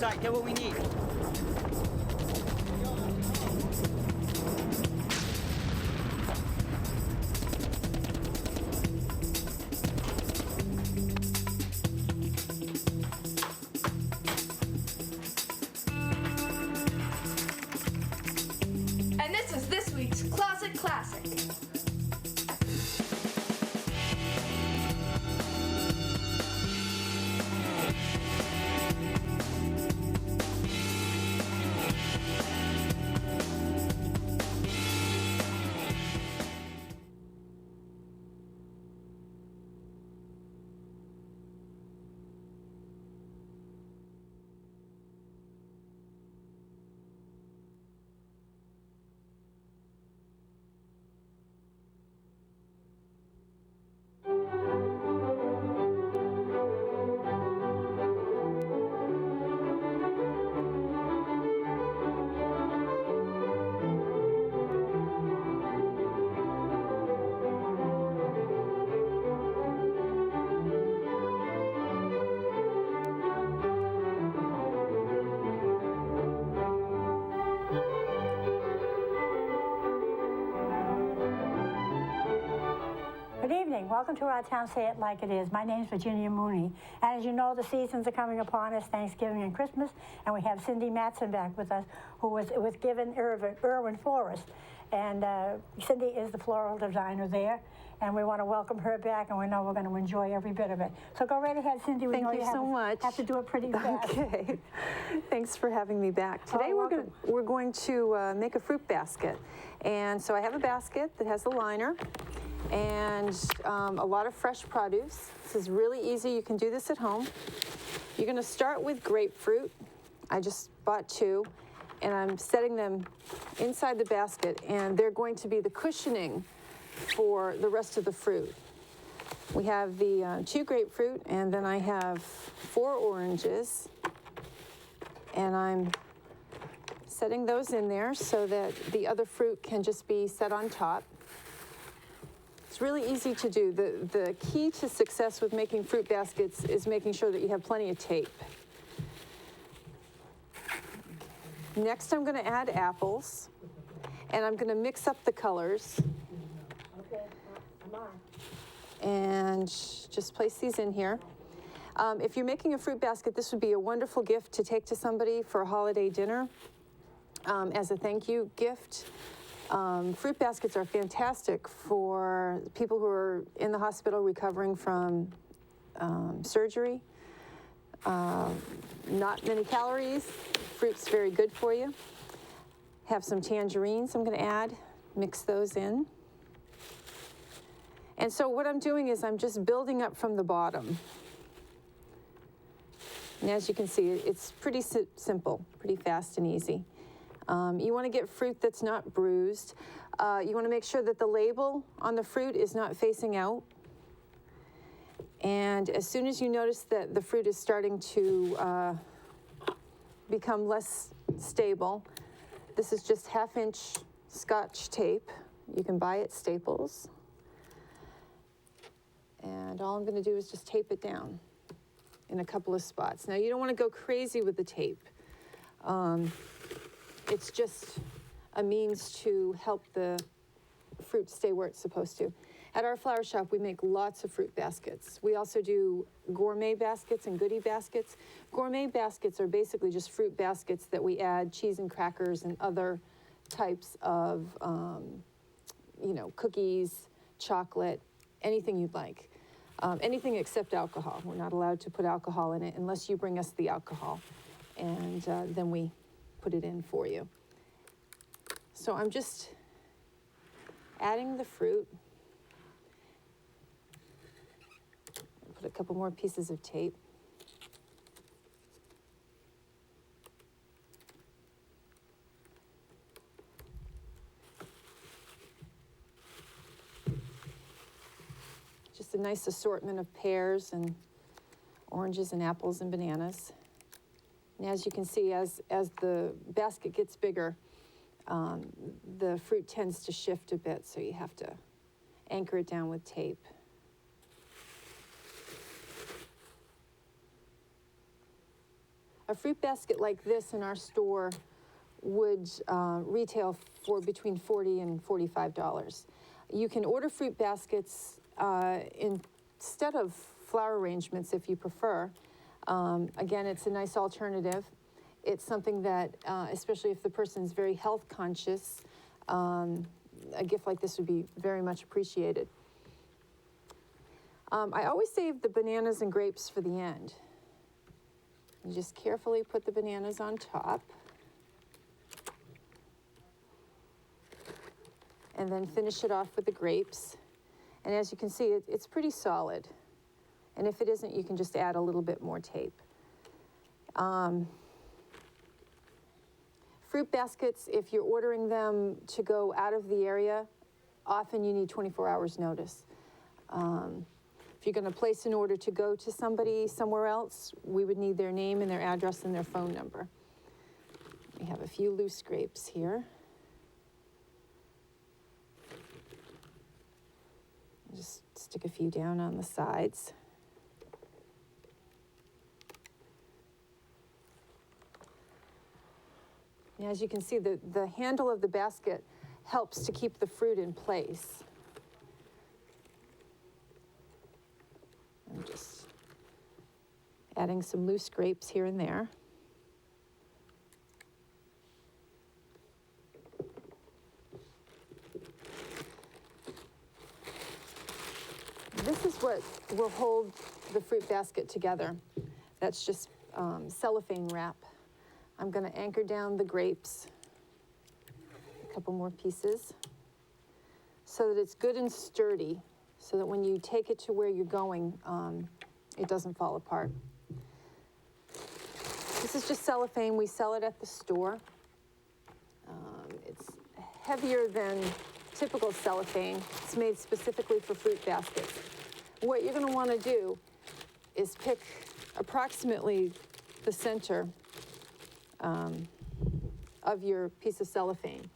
site. Get what we need. And this is this week's Closet Classic. Good evening. Welcome to our town Say It Like It Is. My name is Virginia Mooney. And as you know, the seasons are coming upon us, Thanksgiving and Christmas, and we have Cindy Matheson back with us, who was given Irwin Florist. And Cindy is the floral designer there, and we want to welcome her back, and we know we're going to enjoy every bit of it. So go right ahead, Cindy. We Thank know you so much. Have to do it pretty fast. Okay. Thanks for having me back. Today we're going to make a fruit basket. And so I have a basket that has a liner and a lot of fresh produce. This is really easy. You can do this at home. You're going to start with grapefruit. I just bought 2, and I'm setting them inside the basket, and they're going to be the cushioning for the rest of the fruit. We have the 2 grapefruit, and then I have 4 oranges, and I'm setting those in there so that the other fruit can just be set on top. It's really easy to do. The key to success with making fruit baskets is making sure that you have plenty of tape. Next, I'm going to add apples, and I'm going to mix up the colors. Okay, I'm on. And just place these in here. If you're making a fruit basket, this would be a wonderful gift to take to somebody for a holiday dinner as a thank you gift. Fruit baskets are fantastic for people who are in the hospital recovering from surgery. Not many calories. Fruit's very good for you. Have some tangerines I'm going to add. Mix those in. And so what I'm doing is I'm just building up from the bottom. And as you can see, it's pretty simple, pretty fast and easy. You want to get fruit that's not bruised. You want to make sure that the label on the fruit is not facing out. And as soon as you notice that the fruit is starting to become less stable, this is just 1/2-inch Scotch tape. You can buy at Staples. And all I'm going to do is just tape it down in a couple of spots. Now, you don't want to go crazy with the tape. It's just a means to help the fruit stay where it's supposed to. At our flower shop, we make lots of fruit baskets. We also do gourmet baskets and goodie baskets. Gourmet baskets are basically just fruit baskets that we add cheese and crackers and other types of, cookies, chocolate, anything you'd like. Anything except alcohol. We're not allowed to put alcohol in it unless you bring us the alcohol. And then we put it in for you. So I'm just adding the fruit. Put a couple more pieces of tape. Just a nice assortment of pears and oranges and apples and bananas. And as you can see, as the basket gets bigger, the fruit tends to shift a bit, so you have to anchor it down with tape. A fruit basket like this in our store would retail for between $40 and $45. You can order fruit baskets instead of flower arrangements if you prefer. Again, it's a nice alternative. It's something that, especially if the person's very health conscious, a gift like this would be very much appreciated. I always save the bananas and grapes for the end. You just carefully put the bananas on top. And then finish it off with the grapes. And as you can see, it's pretty solid. And if it isn't, you can just add a little bit more tape. Fruit baskets, if you're ordering them to go out of the area, often you need 24 hours notice. If you're going to place an order to go to somebody somewhere else, we would need their name and their address and their phone number. We have a few loose grapes here. Just stick a few down on the sides. And as you can see, the handle of the basket helps to keep the fruit in place. I'm just adding some loose grapes here and there. This is what will hold the fruit basket together. That's just cellophane wrap. I'm going to anchor down the grapes, a couple more pieces, so that it's good and sturdy, so that when you take it to where you're going, it doesn't fall apart. This is just cellophane. We sell it at the store. It's heavier than typical cellophane. It's made specifically for fruit baskets. What you're going to want to do is pick approximately the center of your piece of cellophane,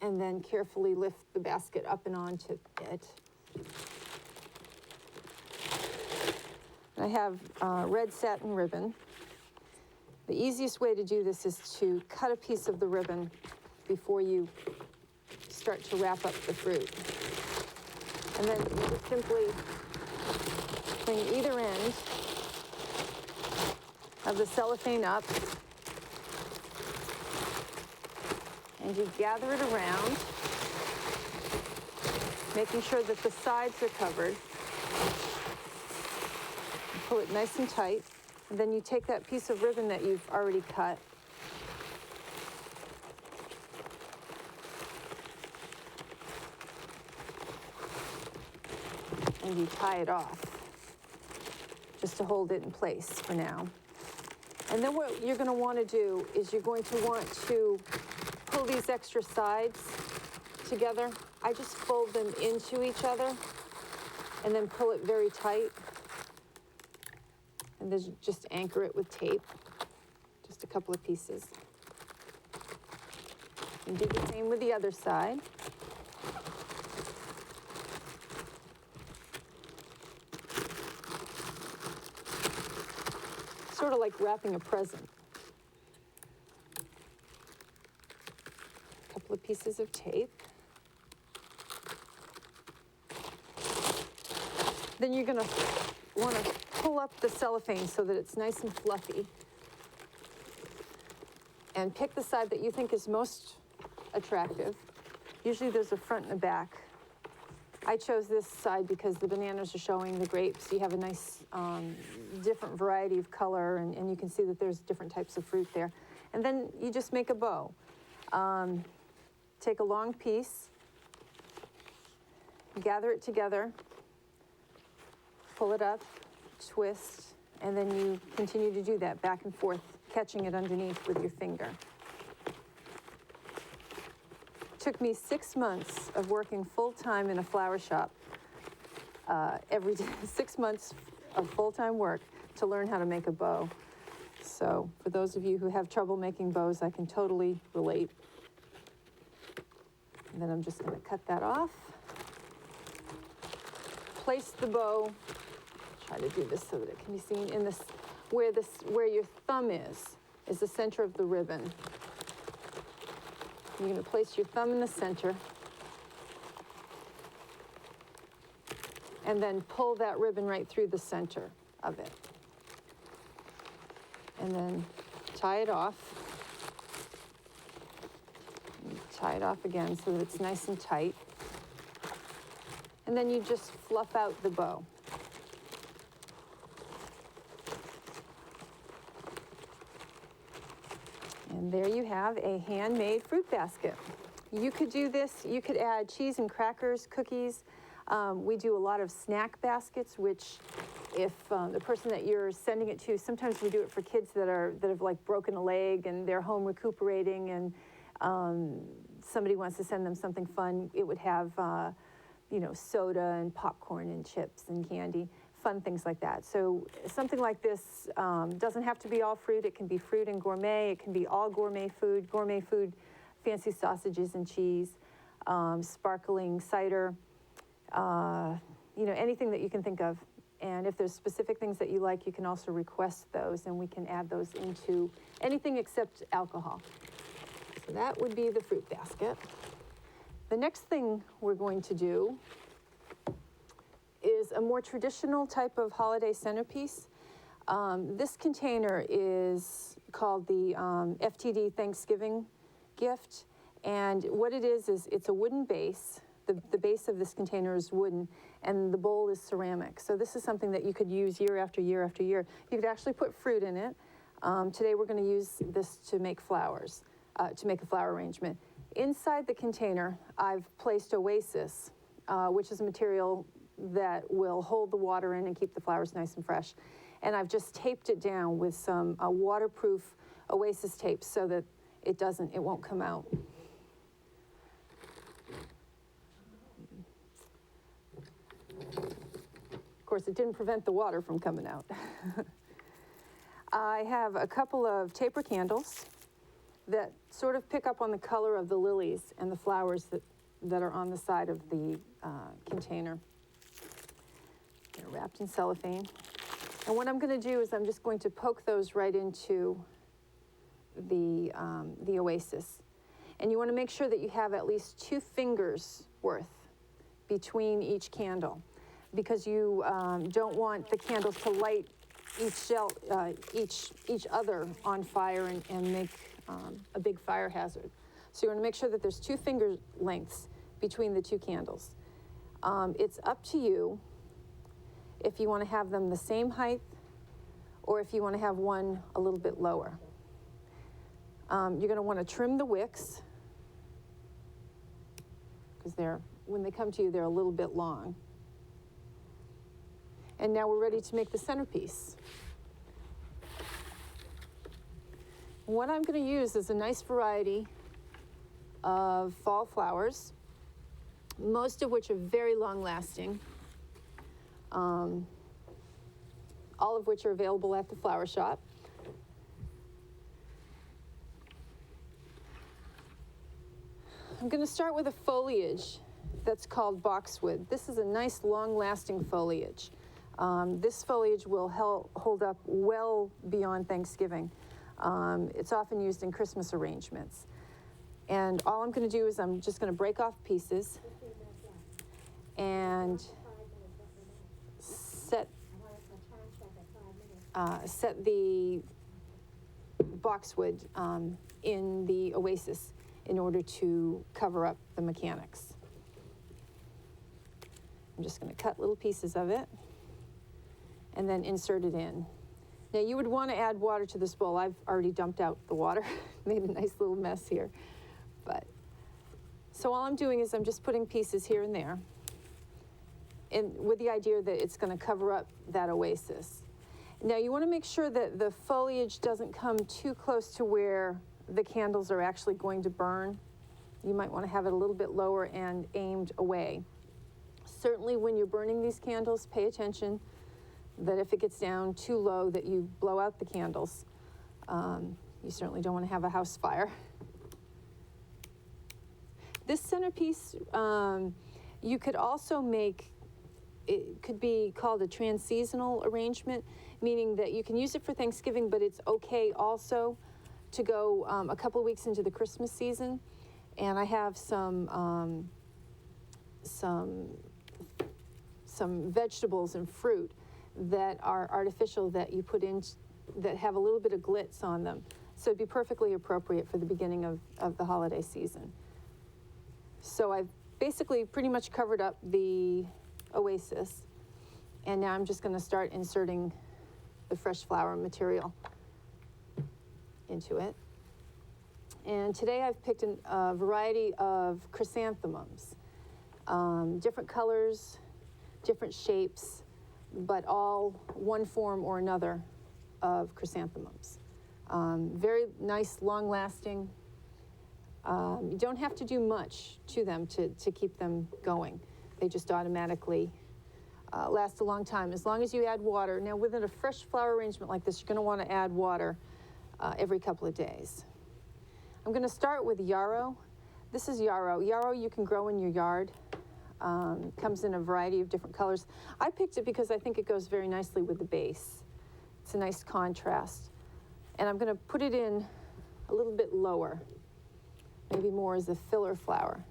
and then carefully lift the basket up and onto it. I have red satin ribbon. The easiest way to do this is to cut a piece of the ribbon before you start to wrap up the fruit. And then you just simply bring either end of the cellophane up, and you gather it around, making sure that the sides are covered. You pull it nice and tight, and then you take that piece of ribbon that you've already cut, and you tie it off, just to hold it in place for now. And then what you're going to want to do is you're going to want to pull these extra sides together. I just fold them into each other and then pull it very tight. And then just anchor it with tape, just a couple of pieces. And do the same with the other side. Sort of like wrapping a present. A couple of pieces of tape. Then you're going to want to pull up the cellophane so that it's nice and fluffy. And pick the side that you think is most attractive. Usually there's a front and a back. I chose this side because the bananas are showing the grapes. You have a nice different variety of color, and you can see that there's different types of fruit there. And then you just make a bow. Take a long piece, gather it together, pull it up, twist, and then you continue to do that back and forth, catching it underneath with your finger. Took me 6 months of working full-time in a flower shop every day, 6 months of full-time work to learn how to make a bow. So for those of you who have trouble making bows, I can totally relate. And then I'm just going to cut that off. Place the bow, try to do this so that it can be seen in this. where your thumb is the center of the ribbon. You're going to place your thumb in the center and then pull that ribbon right through the center of it. And then tie it off. And tie it off again so that it's nice and tight. And then you just fluff out the bow. And there you have a handmade fruit basket. You could do this, you could add cheese and crackers, cookies. We do a lot of snack baskets, which if the person that you're sending it to, sometimes we do it for kids that have like broken a leg and they're home recuperating and somebody wants to send them something fun. It would have, soda and popcorn and chips and candy, fun things like that. So something like this doesn't have to be all fruit. It can be fruit and gourmet. It can be all gourmet food, fancy sausages and cheese, sparkling cider, anything that you can think of. And if there's specific things that you like, you can also request those, and we can add those into anything except alcohol. So that would be the fruit basket. The next thing we're going to do is a more traditional type of holiday centerpiece. This container is called the FTD Thanksgiving gift. And what it is it's a wooden base. The base of this container is wooden, and the bowl is ceramic. So this is something that you could use year after year after year. You could actually put fruit in it. Today we're going to use this to make flowers, to make a flower arrangement. Inside the container, I've placed Oasis, which is a material that will hold the water in and keep the flowers nice and fresh. And I've just taped it down with some waterproof Oasis tape so that it won't come out. Of course, it didn't prevent the water from coming out. I have a couple of taper candles that sort of pick up on the color of the lilies and the flowers that are on the side of the container. They're wrapped in cellophane. And what I'm going to do is I'm just going to poke those right into the Oasis. And you want to make sure that you have at least 2 fingers worth between each candle, because you don't want the candles to light each other on fire and make a big fire hazard. So you want to make sure that there's 2 finger lengths between the 2 candles. It's up to you if you want to have them the same height or if you want to have one a little bit lower. You're going to want to trim the wicks because when they come to you, they're a little bit long. And now we're ready to make the centerpiece. What I'm going to use is a nice variety of fall flowers, most of which are very long-lasting, all of which are available at the flower shop. I'm going to start with a foliage that's called boxwood. This is a nice long-lasting foliage. This foliage will hold up well beyond Thanksgiving. It's often used in Christmas arrangements. And all I'm going to do is I'm just going to break off pieces and set the boxwood in the Oasis in order to cover up the mechanics. I'm just going to cut little pieces of it and then insert it in. Now you would want to add water to this bowl. I've already dumped out the water, made a nice little mess here. So all I'm doing is I'm just putting pieces here and there, and with the idea that it's going to cover up that Oasis. Now you want to make sure that the foliage doesn't come too close to where the candles are actually going to burn. You might want to have it a little bit lower and aimed away. Certainly when you're burning these candles, pay attention that if it gets down too low that you blow out the candles. You certainly don't want to have a house fire. This centerpiece, you could also make it could be called a trans-seasonal arrangement, meaning that you can use it for Thanksgiving, but it's okay also to go a couple of weeks into the Christmas season. And I have some vegetables and fruit that are artificial that you put in, that have a little bit of glitz on them. So it'd be perfectly appropriate for the beginning of the holiday season. So I've basically pretty much covered up the Oasis, and now I'm just going to start inserting the fresh flower material into it. And today I've picked a variety of chrysanthemums, different colors, different shapes, but all one form or another of chrysanthemums. Very nice, long-lasting. You don't have to do much to them to keep them going. They just automatically last a long time, as long as you add water. Now, within a fresh flower arrangement like this, you're going to want to add water every couple of days. I'm going to start with yarrow. This is yarrow. Yarrow you can grow in your yard. Comes in a variety of different colors. I picked it because I think it goes very nicely with the base. It's a nice contrast. And I'm going to put it in a little bit lower, maybe more as a filler flower.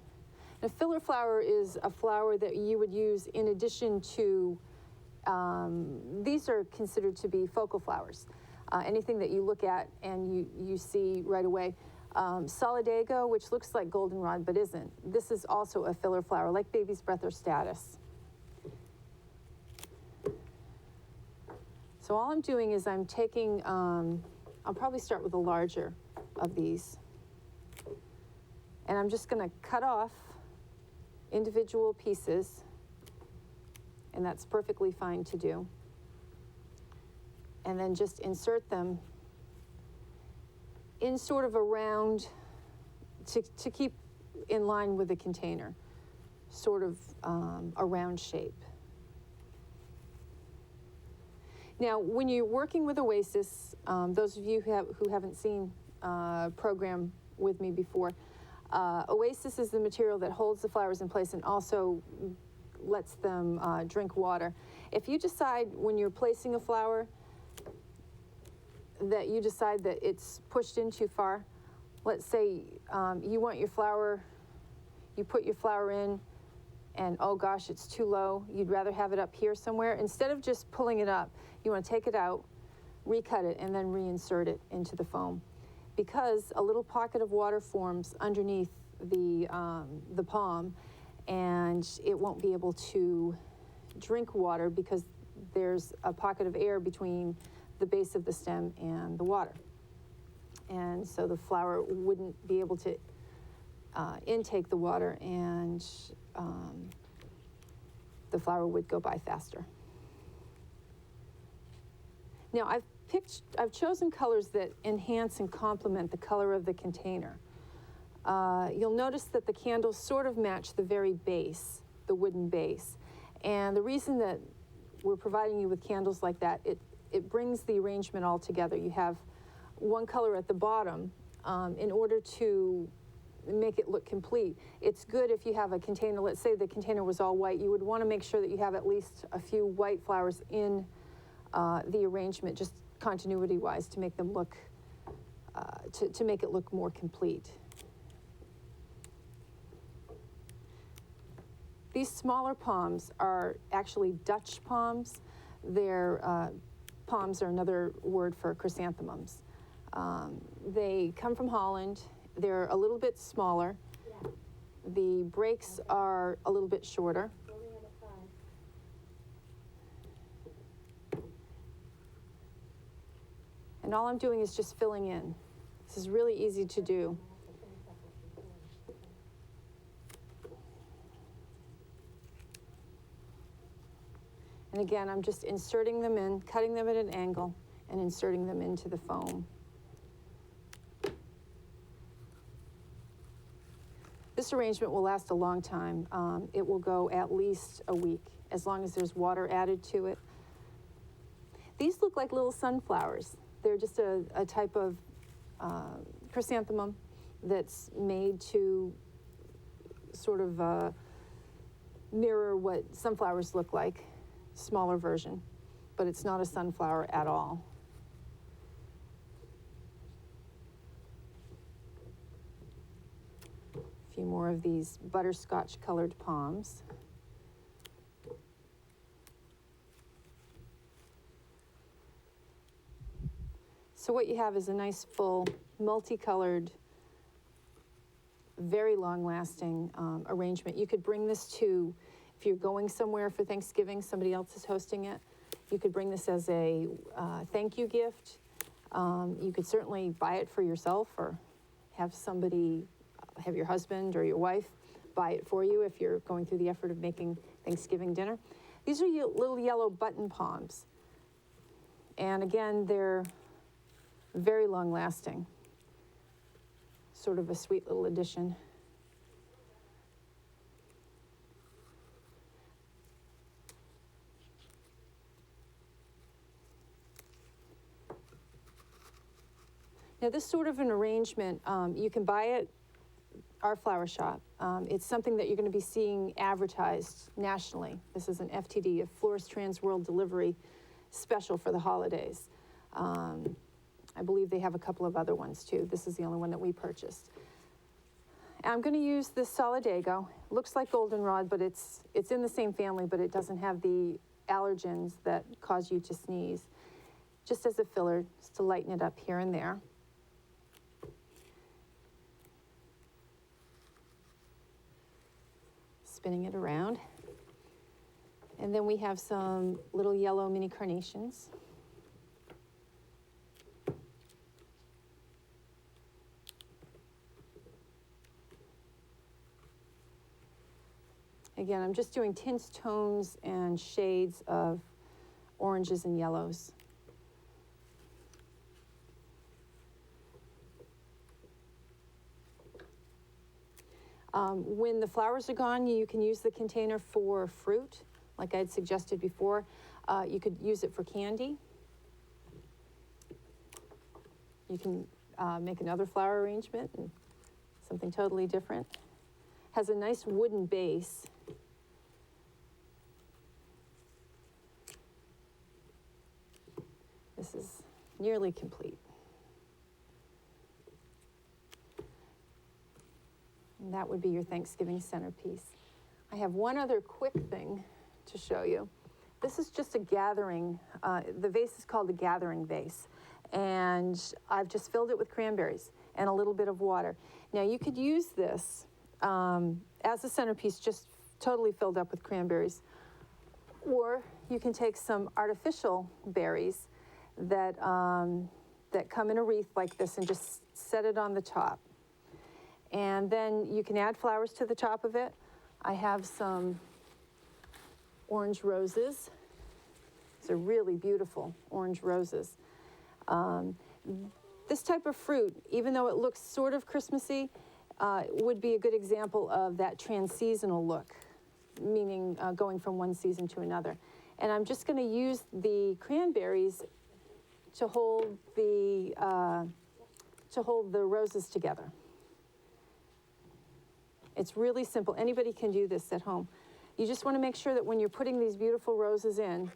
A filler flower is a flower that you would use in addition to, these are considered to be focal flowers. Anything that you look at and you see right away. Solidago, which looks like goldenrod but isn't. This is also a filler flower, like baby's breath or status. So all I'm doing is I'm taking, I'll probably start with a larger of these. And I'm just going to cut off individual pieces, and that's perfectly fine to do. And then just insert them in sort of a round, to keep in line with the container, sort of a round shape. Now, when you're working with Oasis, those of you who haven't seen a program with me before, Oasis is the material that holds the flowers in place and also lets them drink water. If you decide when you're placing a flower that you decide that it's pushed in too far, let's say you want your flower, you put your flower in, and oh gosh, it's too low, you'd rather have it up here somewhere. Instead of just pulling it up, you want to take it out, recut it, and then reinsert it into the foam. Because a little pocket of water forms underneath the palm, and it won't be able to drink water because there's a pocket of air between the base of the stem and the water. And so the flower wouldn't be able to intake the water, and the flower would go by faster. Now I've chosen colors that enhance and complement the color of the container. You'll notice that the candles sort of match the very base, the wooden base. And the reason that we're providing you with candles like that, it brings the arrangement all together. You have one color at the bottom in order to make it look complete. It's good if you have a container, let's say the container was all white, you would want to make sure that you have at least a few white flowers in the arrangement, just continuity-wise, to make them look, to make it look more complete. These smaller palms are actually Dutch palms. Palms are another word for chrysanthemums. They come from Holland. They're a little bit smaller. Yeah. The breaks are a little bit shorter. And all I'm doing is just filling in. This is really easy to do. And again, I'm just inserting them in, cutting them at an angle, and inserting them into the foam. This arrangement will last a long time. It will go at least a week, as long as there's water added to it. These look like little sunflowers. They're just a type of chrysanthemum. that's made to sort of mirror what sunflowers look like, smaller version, but it's not a sunflower at all. A few more of these butterscotch colored palms. So what you have is a nice full multicolored, very long-lasting arrangement. You could bring this to, if you're going somewhere for Thanksgiving, somebody else is hosting it, you could bring this as a thank you gift. You could certainly buy it for yourself or have somebody, have your husband or your wife buy it for you if you're going through the effort of making Thanksgiving dinner. These are little yellow button palms. And again, they're very long-lasting. Sort of a sweet little addition. Now this sort of an arrangement, you can buy it at our flower shop. It's something that you're going to be seeing advertised nationally. This is an FTD, a Florist Trans World Delivery special for the holidays. I believe they have a couple of other ones too. This is the only one that we purchased. I'm going to use this Solidago. Looks like goldenrod, but it's in the same family, but it doesn't have the allergens that cause you to sneeze. Just as a filler, just to lighten it up here and there. Spinning it around. And then we have some little yellow mini carnations. Again, I'm just doing tints, tones, and shades of oranges and yellows. When the flowers are gone, you can use the container for fruit, like I had suggested before. You could use it for candy. You can make another flower arrangement and something totally different. Has a nice wooden base. This is nearly complete. And that would be your Thanksgiving centerpiece. I have one other quick thing to show you. This is just a gathering, the vase is called a gathering vase. And I've just filled it with cranberries and a little bit of water. Now you could use this as a centerpiece, just totally filled up with cranberries. Or you can take some artificial berries that, that come in a wreath like this and just set it on the top. And then you can add flowers to the top of it. I have some orange roses. These are really beautiful orange roses. This type of fruit, even though it looks sort of Christmassy, would be a good example of that trans-seasonal look, meaning going from one season to another. And I'm just going to use the cranberries to hold the roses together. It's really simple. Anybody can do this at home. You just want to make sure that when you're putting these beautiful roses in,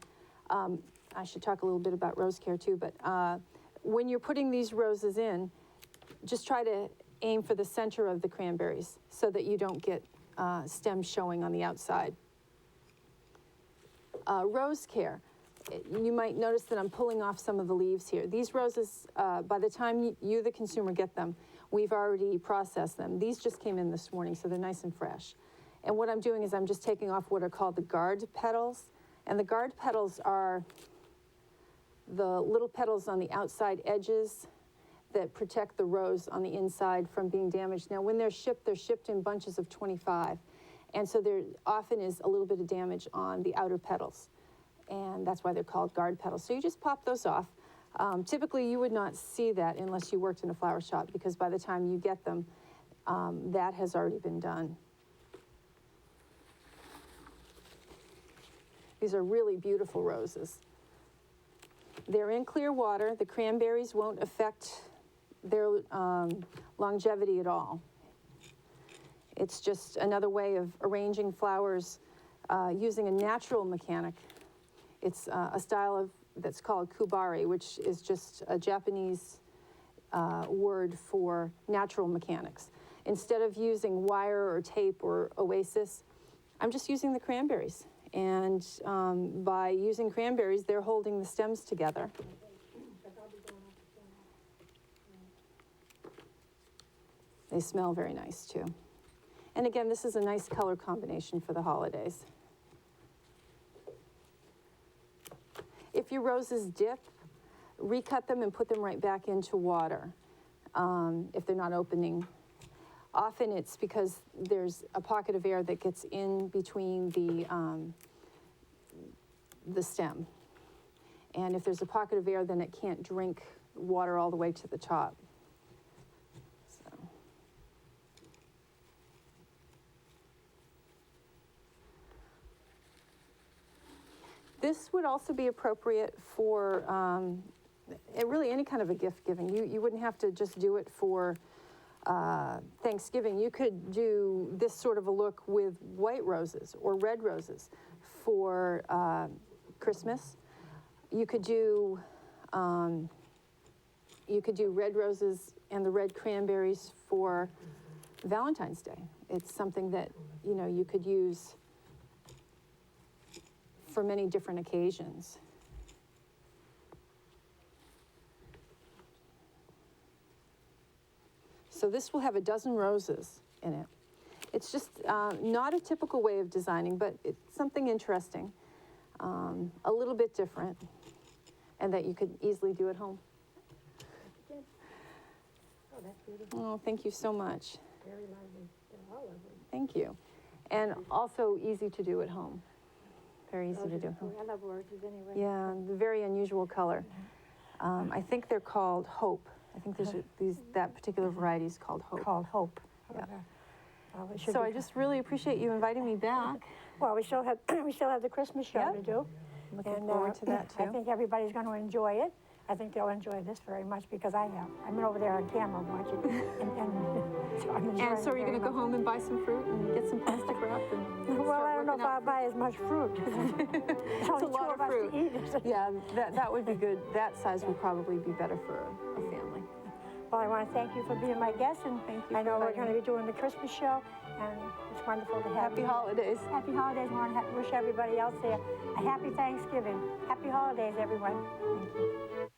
I should talk a little bit about rose care too, but when you're putting these roses in, just try to aim for the center of the cranberries so that you don't get stems showing on the outside. Rose care. You might notice that I'm pulling off some of the leaves here. These roses, by the time you, the consumer, get them, we've already processed them. These just came in this morning, so they're nice and fresh. And what I'm doing is I'm just taking off what are called the guard petals. And the guard petals are the little petals on the outside edges that protect the rose on the inside from being damaged. Now, when they're shipped in bunches of 25. And so there often is a little bit of damage on the outer petals. And that's why they're called guard petals. So you just pop those off. Typically, you would not see that unless you worked in a flower shop, because by the time you get them, that has already been done. These are really beautiful roses. They're in clear water. The cranberries won't affect their longevity at all. It's just another way of arranging flowers using a natural mechanic. It's a style that's called kubari, which is just a Japanese word for natural mechanics. Instead of using wire or tape or oasis, I'm just using the cranberries. And by using cranberries, they're holding the stems together. They smell very nice too. And again, this is a nice color combination for the holidays. If your roses dip, recut them and put them right back into water if they're not opening. Often it's because there's a pocket of air that gets in between the stem. And if there's a pocket of air, then it can't drink water all the way to the top. So. This would also be appropriate for really any kind of a gift giving. You wouldn't have to just do it for Thanksgiving. You could do this sort of a look with white roses or red roses for Christmas. You could do red roses and the red cranberries for Valentine's Day. It's something that you could use for many different occasions. So this will have a dozen roses in it. It's just not a typical way of designing, but it's something interesting, a little bit different, and that you could easily do at home. Oh, that's beautiful. Oh, thank you so much. Very lovely. They're all lovely. Thank you. And also easy to do at home. Very easy to do at home. I love roses anyway. Yeah, the very unusual color. I think they're called Hope. I think there's that particular variety is called Hope. Called Hope. Yeah. So I just really appreciate you inviting me back. Well, we still have the Christmas show to do. Looking forward to that too. I think everybody's going to enjoy it. I think they'll enjoy this very much because I have. I've been over there on camera watching, so I'm enjoying And so are you going to go home and buy some fruit and get some plastic wrap? Well, I don't know if I'll buy as much fruit. It's a lot of fruit. Yeah, that would be good. That size would probably be better for a family. Well, I want to thank you for being my guest, and thank you. I know we're going to be doing the Christmas show, and it's wonderful to have you. Happy holidays. Happy holidays. I want to wish everybody else there a happy Thanksgiving. Happy holidays, everyone. Thank you.